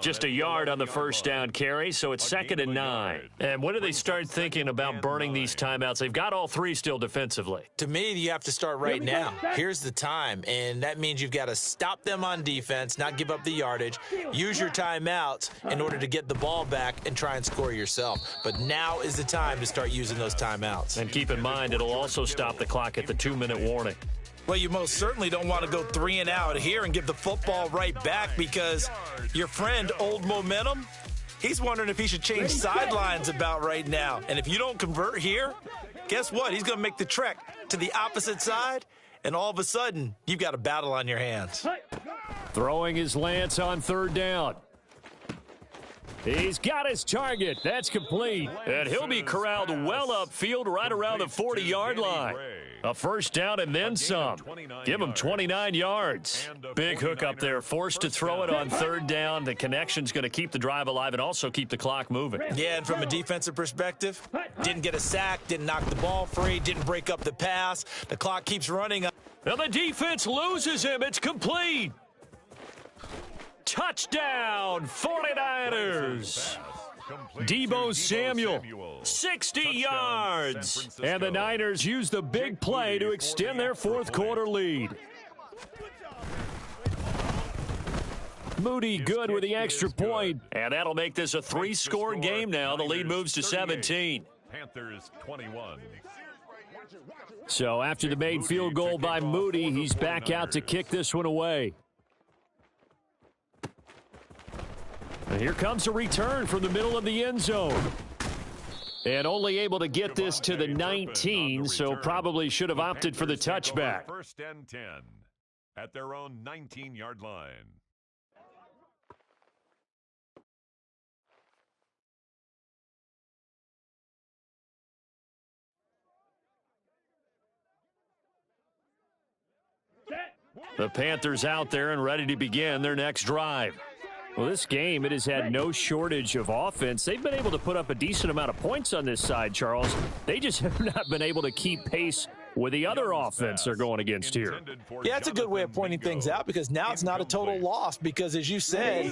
Speaker 1: Just a yard on the first down carry, so it's 2nd and 9. And when do they start thinking about burning these timeouts? They've got all three still defensively.
Speaker 3: To me, you have to start right now. Here's the time, and that means you've got to stop them on defense, not give up the yardage, use your timeouts in order to get the ball back and try and score yourself. But now is the time to start using those timeouts.
Speaker 1: And keep in mind, it'll also stop the clock at the 2-minute warning.
Speaker 3: Well, you most certainly don't want to go 3 and out here and give the football right back, because your friend, Old Momentum, he's wondering if he should change sidelines about right now. And if you don't convert here, guess what? He's going to make the trek to the opposite side, and all of a sudden, you've got a battle on your hands.
Speaker 1: Throwing his lance on 3rd down. He's got his target. That's complete. And he'll be corralled well upfield right around the 40-yard line. A first down and then some. Give him 29 yards. Big hook up there. Forced to throw it on 3rd down. The connection's going to keep the drive alive and also keep the clock moving.
Speaker 3: Yeah, and from a defensive perspective, didn't get a sack, didn't knock the ball free, didn't break up the pass. The clock keeps running.
Speaker 1: Now the defense loses him. It's complete. Touchdown, 49ers. Deebo Samuel, 60 yards. And the Niners use the big play to extend their fourth-quarter lead. Moody good with the extra point. And that'll make this a 3-score game now. The lead moves to 17.
Speaker 4: Panthers 21.
Speaker 1: So after the made field goal by Moody, he's back out to kick this one away. And here comes a return from the middle of the end zone. And only able to get this to the 19, so probably should have opted for the touchback.
Speaker 4: 1st and 10 at their own 19-yard line.
Speaker 1: The Panthers out there and ready to begin their next drive. Well, this game, it has had no shortage of offense. They've been able to put up a decent amount of points on this side, Charles. They just have not been able to keep pace with the other offense they're going against here.
Speaker 3: Yeah, that's a good way of pointing things out, because now it's not a total loss, because as you said,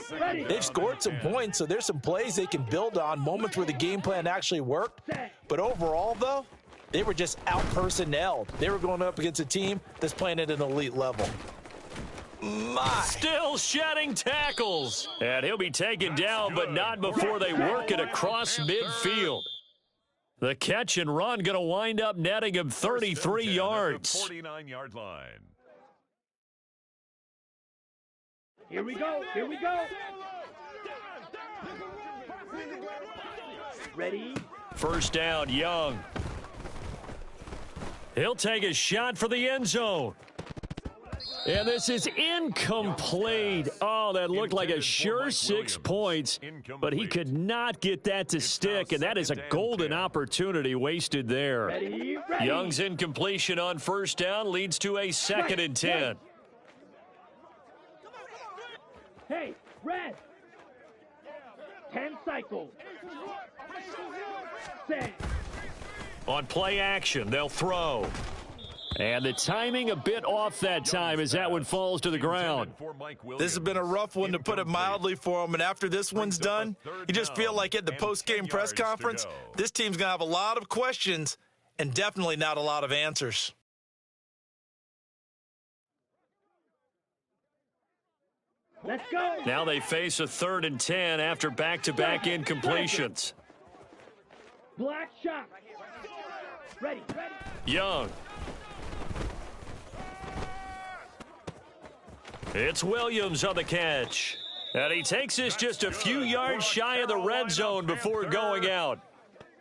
Speaker 3: they've scored some points, so there's some plays they can build on, moments where the game plan actually worked. But overall, though, they were just out-personnelled. They were going up against a team that's playing at an elite level.
Speaker 1: Still shedding tackles. And he'll be taken down, but not before they work it across midfield. The catch and run going to wind up netting him 33 yards.
Speaker 4: 49-yard line.
Speaker 2: Here we go. Here we go. Ready?
Speaker 1: First down, Young. He'll take a shot for the end zone. And this is incomplete. Oh, that looked like a sure 6 points, but he could not get that to stick, and that is a golden opportunity wasted there.
Speaker 2: Ready?
Speaker 1: Young's incompletion on first down leads to a 2nd and 10.
Speaker 2: Hey, red. 10 cycles. Set.
Speaker 1: On play action, they'll throw. And the timing a bit off that time as that one falls to the ground.
Speaker 3: This has been a rough one, to put it mildly, for him. And after this one's done, you just feel like at the post-game press conference, this team's going to have a lot of questions and definitely not a lot of answers.
Speaker 2: Let's go.
Speaker 1: Now they face a 3rd and 10 after back-to-back incompletions.
Speaker 2: Black shot. Ready.
Speaker 1: Young. It's Williams on the catch. And he takes us just a few yards shy of the red zone before going out.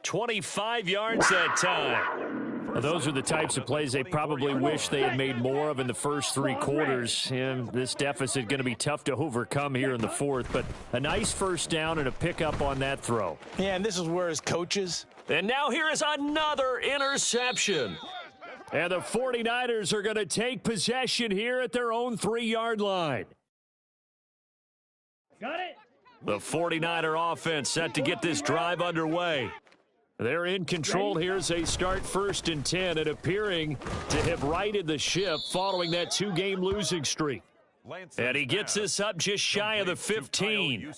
Speaker 1: 25 yards that time.
Speaker 6: Well, those are the types of plays they probably wish they had made more of in the first three quarters. And this deficit going to be tough to overcome here in the fourth. But a nice first down and a pickup on that throw.
Speaker 3: Yeah, and this is where his coaches.
Speaker 1: And now here is another interception.
Speaker 6: And the 49ers are going to take possession here at their own 3-yard line.
Speaker 2: Got it.
Speaker 1: The 49er offense set to get this drive underway. They're in control here as they start 1st and 10 and appearing to have righted the ship following that 2-game losing streak. And he gets this up just shy of the 15.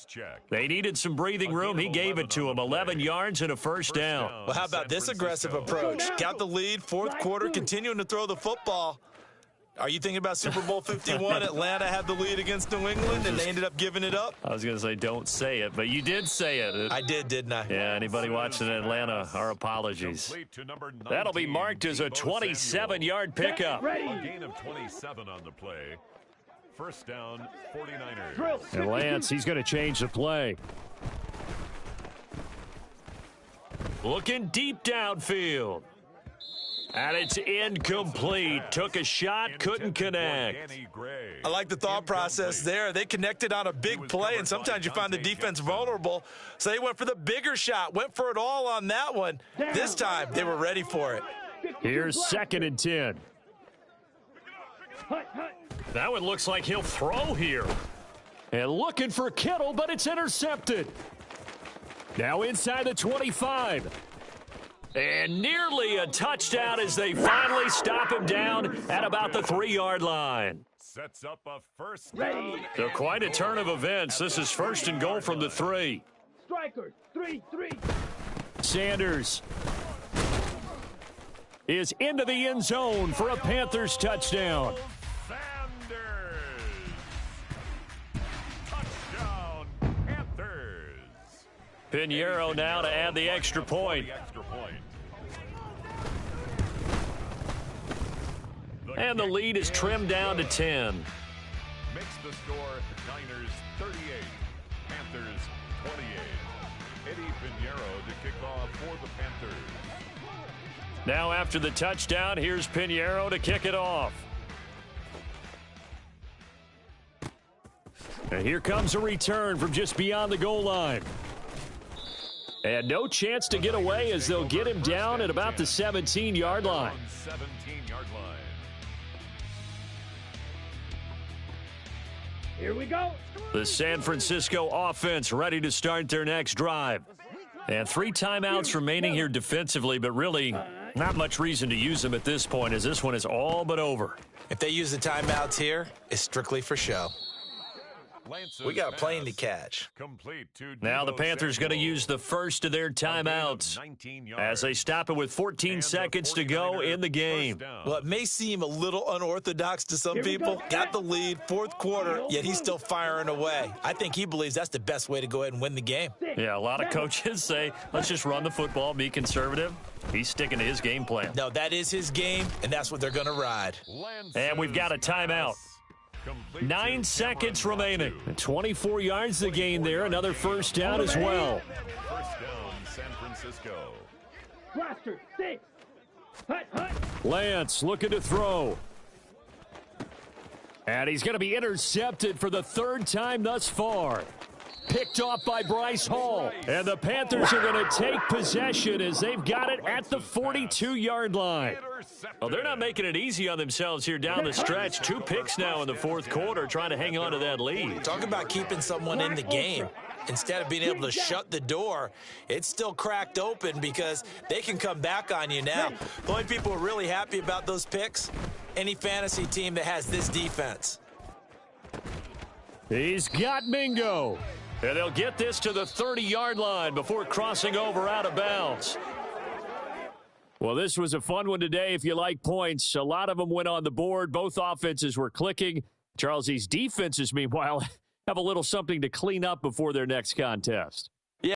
Speaker 1: They needed some breathing room. He gave it to him. 11 yards and a first down.
Speaker 3: Well, how about this aggressive approach? Got the lead, 4th quarter, continuing to throw the football. Are you thinking about Super Bowl 51? Atlanta had the lead against New England, and they ended up giving it up?
Speaker 1: I was going to say don't say it, but you did say it.
Speaker 3: I did, didn't I?
Speaker 1: Yeah, anybody watching Atlanta, our apologies. That'll be marked as a 27-yard pickup.
Speaker 4: A gain of 27 on the play. First down, 49ers.
Speaker 6: And Lance, he's going to change the play.
Speaker 1: Looking deep downfield. And it's incomplete. Took a shot, couldn't connect.
Speaker 3: I like the thought process there. They connected on a big play, and sometimes you find the defense vulnerable. So they went for the bigger shot, went for it all on that one. This time, they were ready for it.
Speaker 6: Here's 2nd and 10.
Speaker 1: That one looks like he'll throw here.
Speaker 6: And looking for Kittle, but it's intercepted. Now inside the 25.
Speaker 1: And nearly a touchdown as they finally stop him down at about the 3-yard line.
Speaker 4: Sets up a first down.
Speaker 1: So quite a turn of events. This is 1st and goal from the 3.
Speaker 2: Strikers, 3.
Speaker 6: Sanders is into the end zone for a Panthers touchdown.
Speaker 4: Sanders. Touchdown, Panthers.
Speaker 1: Pinheiro now to add the extra point. And the lead is trimmed down to 10.
Speaker 4: Makes the score Niners 38, Panthers 28. Eddie Pinheiro to kick off for the Panthers.
Speaker 1: Now after the touchdown, here's Pinheiro to kick it off.
Speaker 6: And here comes a return from just beyond the goal line. And no chance to get away as they'll get him down at about the 17-yard line.
Speaker 4: 17-yard line.
Speaker 2: Here we go.
Speaker 1: The San Francisco offense ready to start their next drive. And 3 timeouts remaining here defensively, but really not much reason to use them at this point as this one is all but over.
Speaker 3: If they use the timeouts here, it's strictly for show. We got a plane to catch.
Speaker 1: Now the Panthers going to use the first of their timeouts as they stop it with 14 seconds to go in the game.
Speaker 3: Well, it may seem a little unorthodox to some people. Got the lead, 4th quarter, yet he's still firing away. I think he believes that's the best way to go ahead and win the game.
Speaker 1: Yeah, a lot of coaches say, let's just run the football, be conservative. He's sticking to his game plan.
Speaker 3: No, that is his game, and that's what they're going to ride.
Speaker 1: And we've got a timeout. 9 seconds remaining.
Speaker 6: 24 yards to gain there. Another first down as well.
Speaker 4: First down, San Francisco.
Speaker 2: Blaster, 6. Hut.
Speaker 6: Lance looking to throw. And he's going to be intercepted for the 3rd time thus far. Picked off by Bryce Hall. And the Panthers are going to take possession as they've got it at the 42-yard line.
Speaker 1: Well, they're not making it easy on themselves here down the stretch. 2 picks now in the 4th quarter trying to hang on to that lead.
Speaker 3: Talk about keeping someone in the game. Instead of being able to shut the door, it's still cracked open because they can come back on you now. The only people who are really happy about those picks, any fantasy team that has this defense.
Speaker 6: He's got Mingo.
Speaker 1: And they'll get this to the 30-yard line before crossing over out of bounds.
Speaker 6: Well, this was a fun one today if you like points. A lot of them went on the board. Both offenses were clicking. Charles, these defenses, meanwhile, have a little something to clean up before their next contest.